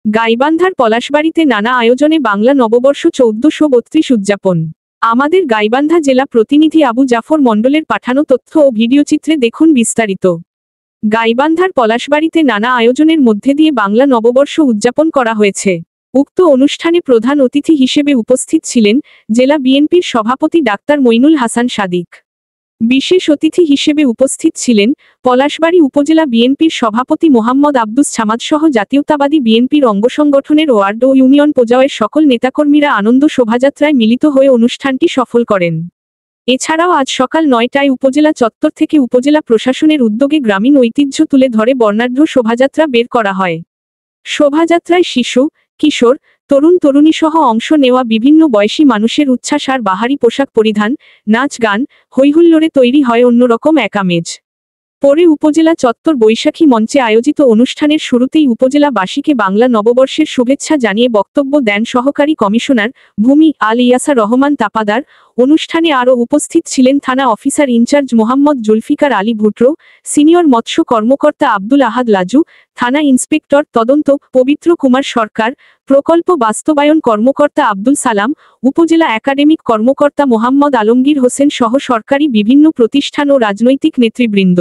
গাইবান্ধার পলাশবাড়িতে নানা আয়োজনে বাংলা নববর্ষ 1432 উদযাপন। আমাদের গাইবান্ধা জেলা প্রতিনিধি আবু জাফর মণ্ডলের পাঠানো তথ্য ও ভিডিওচিত্রে দেখুন বিস্তারিত। গাইবান্ধার পলাশবাড়িতে নানা আয়োজনের মধ্যে দিয়ে বাংলা নববর্ষ উদযাপন করা হয়েছে। উক্ত অনুষ্ঠানে প্রধান অতিথি হিসেবে উপস্থিত ছিলেন জেলা বিএনপির সভাপতি ডাক্তার মইনুল হাসান সাদিক। বিশেষ অতিথি হিসেবে উপস্থিত ছিলেন পলাশবাড়ি উপজেলা বিএনপির সভাপতি মোহাম্মদ আব্দুস ছামাদ সহ জাতীয়তাবাদী বিএনপির অঙ্গসংগঠনের ওয়ার্ড ও ইউনিয়ন পর্যায়ের সকল নেতাকর্মীরা আনন্দ শোভাযাত্রায় মিলিত হয়ে অনুষ্ঠানটি সফল করেন। এছাড়াও আজ সকাল 9টায় উপজেলা চত্বর থেকে উপজেলা প্রশাসনের উদ্যোগে গ্রামীণ ঐতিহ্য তুলে ধরে বর্ণাঢ্য শোভাযাত্রা বের করা হয়। শোভাযাত্রায় শিশু, কিশোর, তরুণ তরুণীসহ অংশ নেওয়া বিভিন্ন বয়সী মানুষের উচ্ছ্বাস আর বাহারি পোশাক পরিধান, নাচ গান, হৈহুল্লোড়ে তৈরি হয় অন্যরকম এক আমেজ। পরে উপজেলা চত্বর বৈশাখী মঞ্চে আয়োজিত অনুষ্ঠানের শুরুতেই উপজেলাবাসীকে বাংলা নববর্ষের শুভেচ্ছা জানিয়ে বক্তব্য দেন সহকারী কমিশনার ভূমি আল ইয়াসা রহমান তাপাদার। অনুষ্ঠানে আরও উপস্থিত ছিলেন থানা officer in charge Mohammad Zulfikar Ali Bhutto, senior মৎস্য কর্মকর্তা আব্দুল আহাদ লাজু, থানা ইন্সপেক্টর তদন্ত পবিত্র কুমার সরকার, প্রকল্প বাস্তবায়ন কর্মকর্তা আব্দুল সালাম, উপজেলা একাডেমিক কর্মকর্তা মোহাম্মদ আলমগীর হোসেন সহ সরকারি বিভিন্ন প্রতিষ্ঠান ও রাজনৈতিক নেতৃবৃন্দ।